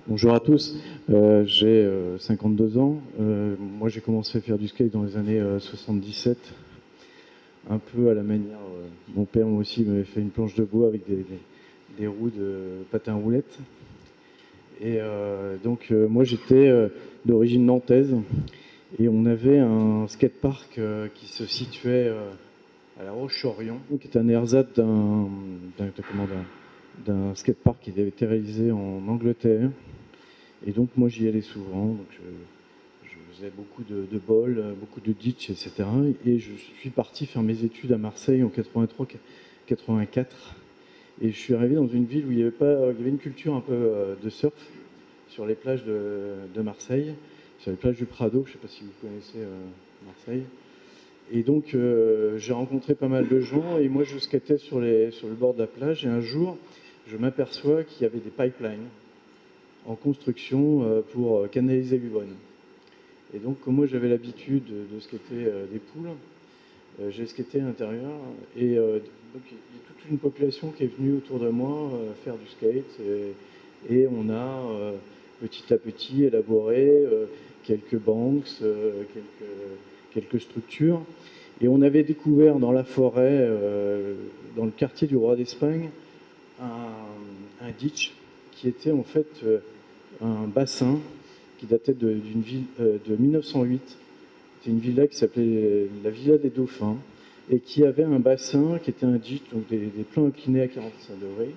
Bonjour à tous, j'ai 52 ans. Moi j'ai commencé à faire du skate dans les années 77, un peu à la manière. Mon père moi aussi m'avait fait une planche de bois avec des roues de patin roulette. Et moi j'étais d'origine nantaise et on avait un skatepark qui se situait à La Roche-sur-Yon, qui est un ersatz d'un skatepark qui avait été réalisé en Angleterre. Et donc moi j'y allais souvent, donc je faisais beaucoup de bols, beaucoup de ditch, etc. Et je suis parti faire mes études à Marseille en 83-84. Et je suis arrivé dans une ville où il y avait une culture un peu de surf sur les plages de Marseille, sur les plages du Prado, je ne sais pas si vous connaissez Marseille. Et donc j'ai rencontré pas mal de gens et moi je skatais sur le bord de la plage et un jour je m'aperçois qu'il y avait des pipelines en construction pour canaliser l'Yonne. Et donc, comme moi j'avais l'habitude de skater des poules, j'ai skaté à l'intérieur. Et donc, il y a toute une population qui est venue autour de moi faire du skate. Et on a petit à petit élaboré quelques banks, quelques structures. Et on avait découvert dans la forêt, dans le quartier du Roi d'Espagne, un ditch qui était en fait un bassin qui datait d'une ville de 1908. C'était une villa qui s'appelait la Villa des Dauphins et qui avait un bassin qui était un ditch, donc des plans inclinés à 45 degrés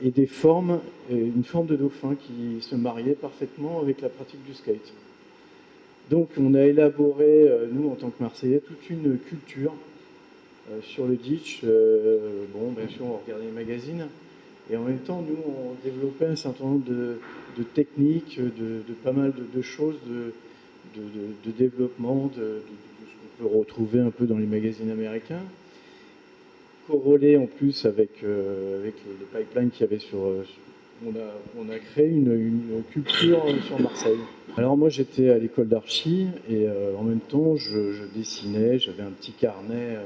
et une forme de dauphin qui se mariait parfaitement avec la pratique du skate. Donc on a élaboré, nous en tant que Marseillais, toute une culture sur le ditch. Bien sûr, on regardait les magazines. Et en même temps, nous, on développait un certain nombre de techniques, de pas mal de choses, de développement, de ce qu'on peut retrouver un peu dans les magazines américains, corrélé en plus avec les pipelines qu'il y avait on a créé une culture sur Marseille. Alors moi, j'étais à l'école d'archi et en même temps, je dessinais, j'avais un petit carnet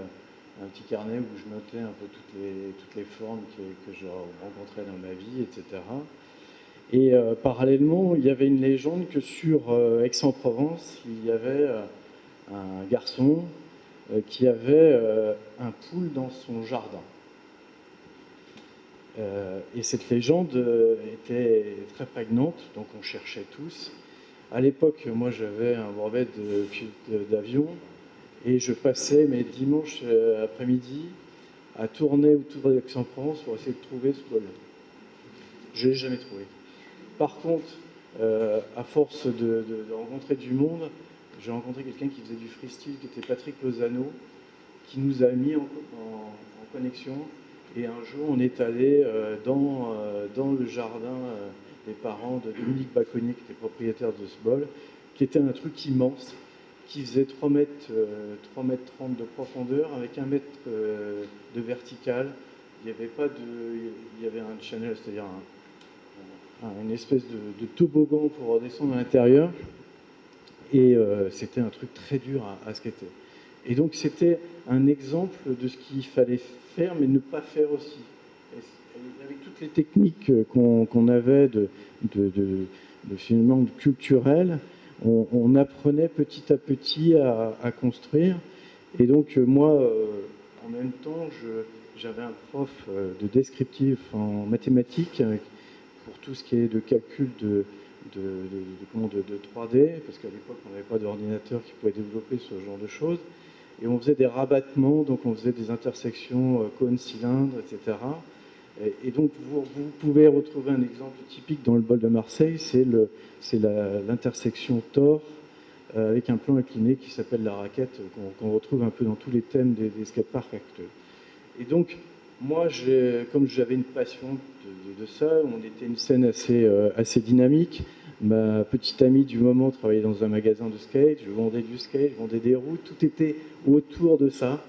où je notais un peu toutes les formes que je rencontrais dans ma vie, etc. Et parallèlement, il y avait une légende que sur Aix-en-Provence, il y avait un garçon qui avait un poule dans son jardin. Et cette légende était très prégnante, donc on cherchait tous. À l'époque, moi j'avais un brevet d'avion et je passais mes dimanches après-midi à tourner autour d'Aix-en-Provence pour essayer de trouver ce bol. Je ne l'ai jamais trouvé. Par contre, à force de rencontrer du monde, j'ai rencontré quelqu'un qui faisait du freestyle, qui était Patrick Lozano, qui nous a mis en connexion. Et un jour, on est allé dans le jardin des parents de Dominique Baconnier, qui était propriétaire de ce bol, qui était un truc immense, qui faisait 3 mètres 30 de profondeur, avec 1 mètre de vertical. Il y avait un channel, c'est-à-dire une espèce de toboggan pour descendre à l'intérieur. Et c'était un truc très dur à skater. Et donc c'était un exemple de ce qu'il fallait faire, mais ne pas faire aussi. Et avec toutes les techniques qu'on avait finalement culturelles, on apprenait petit à petit à construire. Et donc moi, en même temps, j'avais un prof de descriptif en mathématiques pour tout ce qui est de calcul de 3D, parce qu'à l'époque, on n'avait pas d'ordinateur qui pouvait développer ce genre de choses. Et on faisait des rabattements, donc on faisait des intersections cône-cylindre, etc. Et donc, vous pouvez retrouver un exemple typique dans le bol de Marseille, c'est l'intersection Thor avec un plan incliné qui s'appelle la raquette, qu'on retrouve un peu dans tous les thèmes des skateparks actuels. Et donc, moi, comme j'avais une passion de ça, on était une scène assez dynamique. Ma petite amie du moment travaillait dans un magasin de skate, je vendais du skate, je vendais des roues, tout était autour de ça.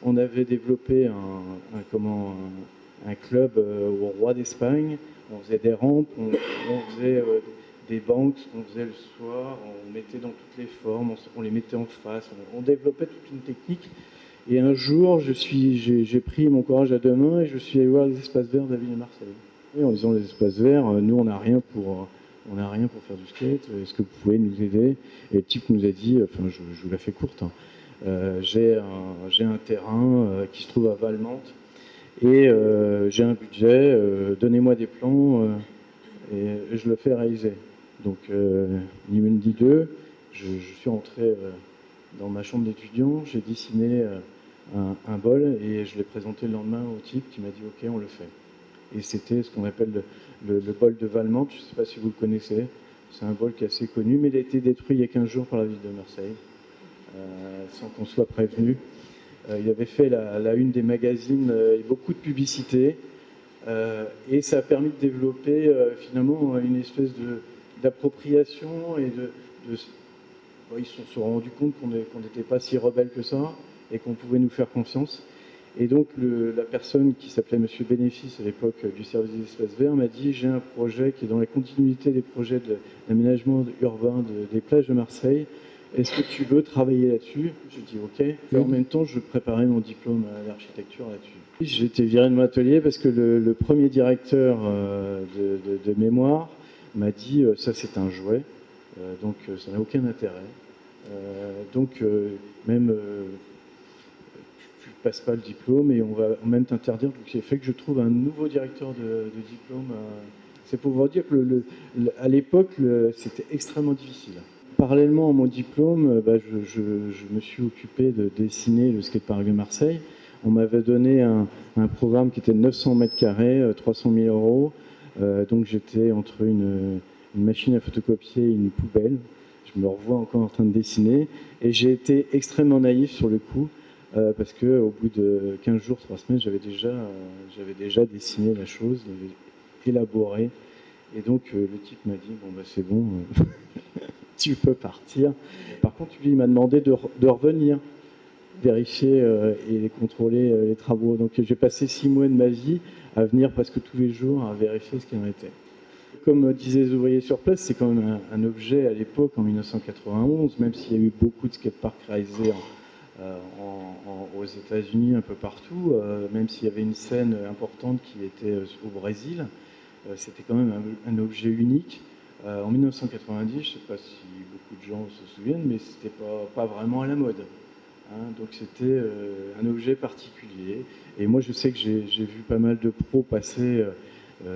On avait développé un club au Roi d'Espagne, on faisait des rampes, on faisait des banks, on faisait le soir, on mettait dans toutes les formes, on les mettait en face, on développait toute une technique. Et un jour, j'ai pris mon courage à deux mains et je suis allé voir les espaces verts de la ville de Marseille. Et en disant les espaces verts, nous on n'a rien pour faire du skate, est-ce que vous pouvez nous aider? Et le type nous a dit, enfin je vous la fais courte, hein, j'ai un terrain qui se trouve à Valmante et j'ai un budget, donnez-moi des plans et je le fais réaliser. Donc ni une ni deux, je suis rentré dans ma chambre d'étudiant, j'ai dessiné un bol et je l'ai présenté le lendemain au type qui m'a dit ok, on le fait. Et c'était ce qu'on appelle le bol de Valmante, je ne sais pas si vous le connaissez, c'est un bol qui est assez connu, mais il a été détruit il y a 15 jours par la ville de Marseille, sans qu'on soit prévenu. Il avait fait la une des magazines et beaucoup de publicité, et ça a permis de développer finalement une espèce d'appropriation et ils se sont rendus compte qu'on n'était pas si rebelle que ça et qu'on pouvait nous faire confiance. Et donc la personne qui s'appelait Monsieur Bénéfice à l'époque du service des espaces verts m'a dit j'ai un projet qui est dans la continuité des projets d'aménagement urbain des plages de Marseille. Est-ce que tu veux travailler là-dessus? J'ai dit ok. Et en même temps, je préparais mon diplôme d'architecture là-dessus. J'ai été viré de mon atelier parce que le premier directeur de mémoire m'a dit ça c'est un jouet, donc ça n'a aucun intérêt. Donc même tu ne passes pas le diplôme et on va même t'interdire. Donc c'est fait que je trouve un nouveau directeur de diplôme. C'est pour vous dire que à l'époque, c'était extrêmement difficile. Parallèlement à mon diplôme, je me suis occupé de dessiner le skatepark de Marseille. On m'avait donné un programme qui était de 900 mètres carrés, 300 000 euros. Donc j'étais entre une machine à photocopier et une poubelle. Je me revois encore en train de dessiner. Et j'ai été extrêmement naïf sur le coup, parce qu'au bout de 15 jours, 3 semaines, j'avais déjà dessiné la chose, élaboré. Et donc le type m'a dit, bon bah c'est bon, tu peux partir. Par contre, lui, il m'a demandé de revenir vérifier et contrôler les travaux. Donc j'ai passé 6 mois de ma vie à venir presque tous les jours à vérifier ce qu'il en était. Comme disaient les ouvriers sur place, c'est quand même un objet à l'époque, en 1991, même s'il y a eu beaucoup de skateparks réalisés aux États-Unis, un peu partout, même s'il y avait une scène importante qui était au Brésil, c'était quand même un objet unique. En 1990, je ne sais pas si beaucoup de gens se souviennent, mais c'était pas vraiment à la mode. Hein, donc c'était un objet particulier. Et moi, je sais que j'ai vu pas mal de pros passer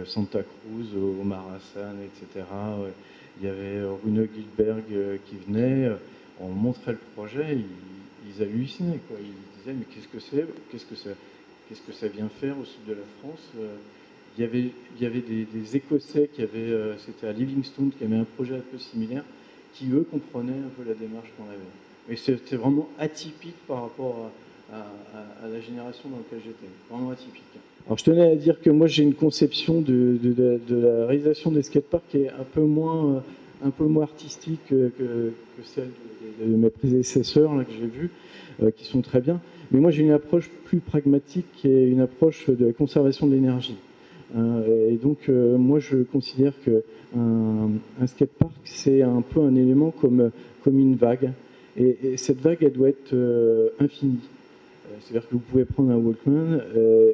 Santa Cruz, Omar Hassan, etc. Il y avait Rune Gilberg qui venait. On montrait le projet, ils hallucinaient, quoi. Ils disaient mais qu'est-ce que c'est, qu'est-ce que ça vient faire au sud de la France? Il y avait des Écossais qui avaient, c'était à Livingstone, qui avait un projet un peu similaire, qui eux comprenaient un peu la démarche qu'on avait. Mais c'était vraiment atypique par rapport à la génération dans laquelle j'étais. Vraiment atypique. Alors je tenais à dire que moi j'ai une conception de la réalisation des skateparks qui est un peu moins artistique que celle de mes prédécesseurs là, que j'ai vus, qui sont très bien. Mais moi j'ai une approche plus pragmatique qui est une approche de la conservation de l'énergie. Et donc moi je considère qu'un skatepark c'est un peu un élément comme une vague. Et cette vague, elle doit être infinie. C'est-à-dire que vous pouvez prendre un Walkman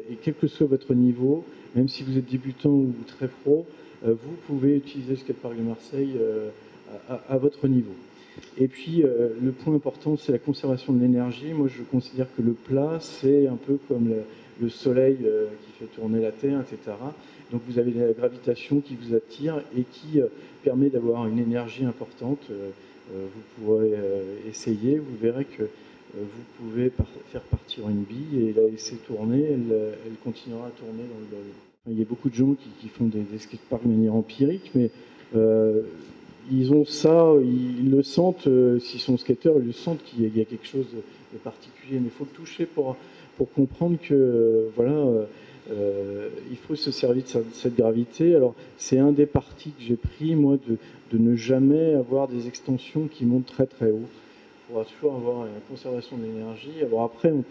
et quel que soit votre niveau, même si vous êtes débutant ou très pro, vous pouvez utiliser le skatepark de Marseille à votre niveau. Et puis, le point important, c'est la conservation de l'énergie. Moi, je considère que le plat, c'est un peu comme le soleil qui fait tourner la Terre, etc. Donc, vous avez la gravitation qui vous attire et qui permet d'avoir une énergie importante. Vous pourrez essayer, vous verrez que vous pouvez faire partir une bille et la laisser tourner, elle continuera à tourner dans le bol. Il y a beaucoup de gens qui font des skateparks de manière empirique, mais ils ont ça, ils le sentent, s'ils sont skateurs, ils le sentent qu'il y a quelque chose de particulier, mais il faut le toucher pour comprendre que voilà, il faut se servir de cette gravité. Alors c'est un des partis que j'ai pris, moi, de ne jamais avoir des extensions qui montent très très haut. Il faudra toujours avoir une conservation de l'énergie. Alors après, on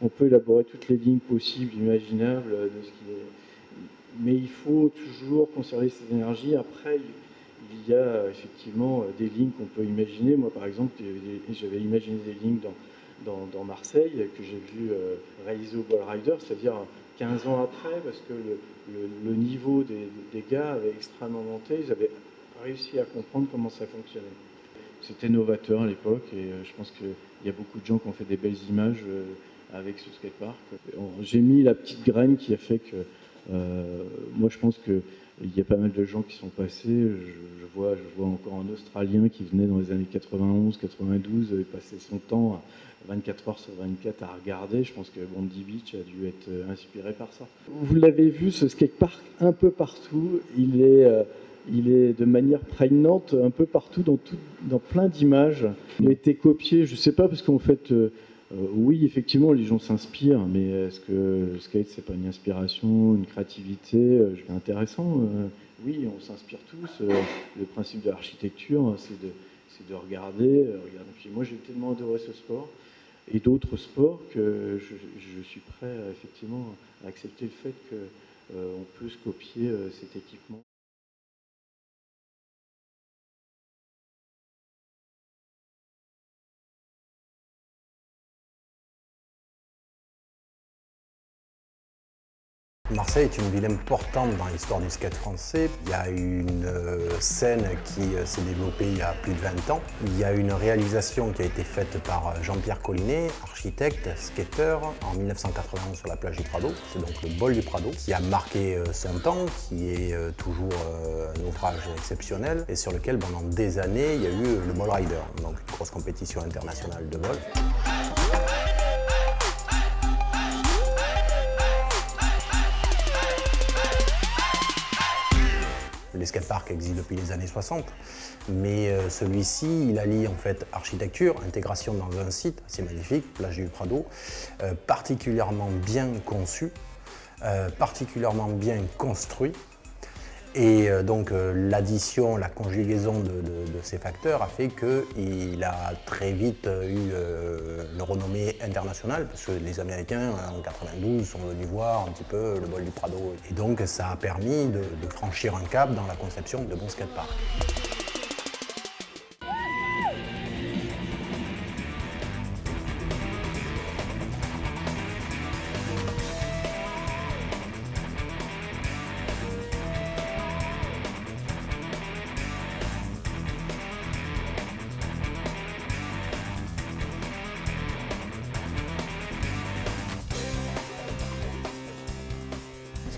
peut élaborer toutes les lignes possibles, imaginables, de ce qui est... mais il faut toujours conserver cette énergie. Après, il y a effectivement des lignes qu'on peut imaginer. Moi, par exemple, j'avais imaginé des lignes dans Marseille que j'ai vu réaliser au Ball Rider, c'est-à-dire 15 ans après, parce que le niveau des gars avait extrêmement monté, ils avaient réussi à comprendre comment ça fonctionnait. C'était novateur à l'époque et je pense qu'il y a beaucoup de gens qui ont fait des belles images avec ce skatepark. J'ai mis la petite graine qui a fait que moi je pense qu'il y a pas mal de gens qui sont passés. Je vois encore un Australien qui venait dans les années 91, 92 et passait son temps à 24 heures sur 24 à regarder. Je pense que Bondi Beach a dû être inspiré par ça. Vous l'avez vu, ce skatepark un peu partout. Il est de manière prégnante un peu partout, dans plein d'images. Il a été copié, je ne sais pas, parce qu'en fait, oui, effectivement, les gens s'inspirent, mais est-ce que le skate, c'est pas une inspiration, une créativité intéressant Oui, on s'inspire tous. Le principe de l'architecture, c'est de regarder. Puis moi, j'ai tellement adoré ce sport et d'autres sports que je suis prêt, effectivement, à accepter le fait qu'on peut se copier cet équipement. Marseille est une ville importante dans l'histoire du skate français. Il y a une scène qui s'est développée il y a plus de 20 ans. Il y a une réalisation qui a été faite par Jean-Pierre Collinet, architecte, skateur, en 1991 sur la plage du Prado. C'est donc le bol du Prado qui a marqué son temps, qui est toujours un ouvrage exceptionnel et sur lequel pendant des années il y a eu le Ball Rider, donc une grosse compétition internationale de vol. Les skateparks existent depuis les années 60, mais celui-ci, il allie en fait architecture, intégration dans un site assez magnifique, plage du Prado, particulièrement bien conçu, particulièrement bien construit. Et donc l'addition, la conjugaison de ces facteurs a fait qu'il a très vite eu une renommée internationale, parce que les Américains en 92 sont venus voir un petit peu le bol du Prado. Et donc ça a permis de franchir un cap dans la conception de bons skateparks.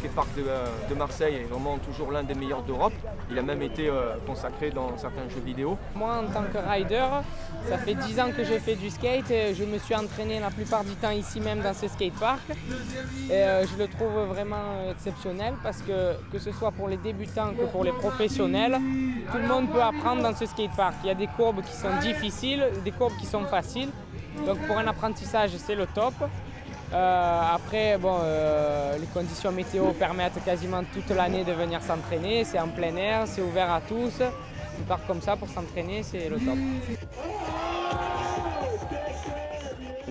Le skatepark de Marseille est vraiment toujours l'un des meilleurs d'Europe. Il a même été consacré dans certains jeux vidéo. Moi, en tant que rider, ça fait 10 ans que je fais du skate. Je me suis entraîné la plupart du temps ici même dans ce skatepark. Et je le trouve vraiment exceptionnel parce que ce soit pour les débutants que pour les professionnels, tout le monde peut apprendre dans ce skatepark. Il y a des courbes qui sont difficiles, des courbes qui sont faciles. Donc pour un apprentissage, c'est le top. Après, les conditions météo permettent quasiment toute l'année de venir s'entraîner. C'est en plein air, c'est ouvert à tous. Un parc comme ça pour s'entraîner, c'est le top.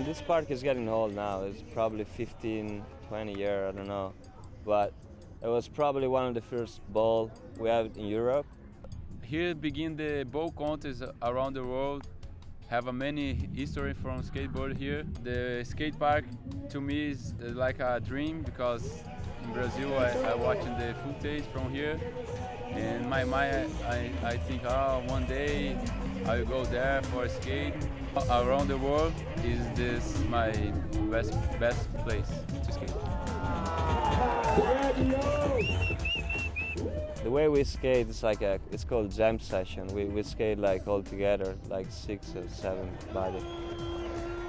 This park is getting old now. It's probably 15, 20 years, I don't know. But it was probably one of the first balls we have in Europe. Here begin the ball contests around the world. Have a many history from skateboard here. The skate park to me is like a dream because in Brazil I watching the footage from here. In my mind I think, oh, one day I will go there for a skate. Around the world is this my best place to skate. The way we skate is like it's called jam session. We skate like all together, like 6 or 7 body.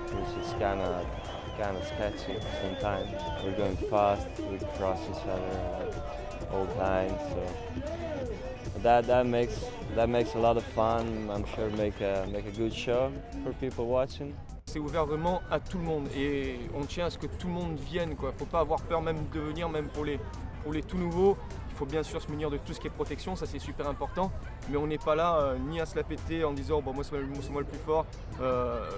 Which is kind of sketchy sometimes. We're going fast, we cross each other all time. So that makes a lot of fun. I'm sure make a good show for people watching. C'est ouvert vraiment à tout le monde et on tient à ce que tout le monde vienne, quoi. Faut pas avoir peur même de venir, même pour les tout nouveaux. Il faut bien sûr se munir de tout ce qui est protection, ça c'est super important, mais on n'est pas là ni à se la péter en disant bon, moi c'est moi le plus fort,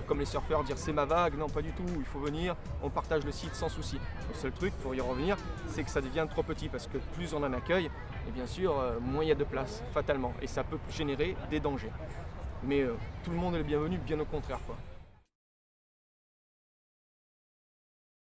comme les surfeurs, dire c'est ma vague. Non, pas du tout, il faut venir, on partage le site sans souci. Le seul truc, pour y revenir, c'est que ça devient trop petit parce que plus on en accueille, et bien sûr, moins il y a de place, fatalement, et ça peut générer des dangers. Mais tout le monde est le bienvenu, bien au contraire, quoi.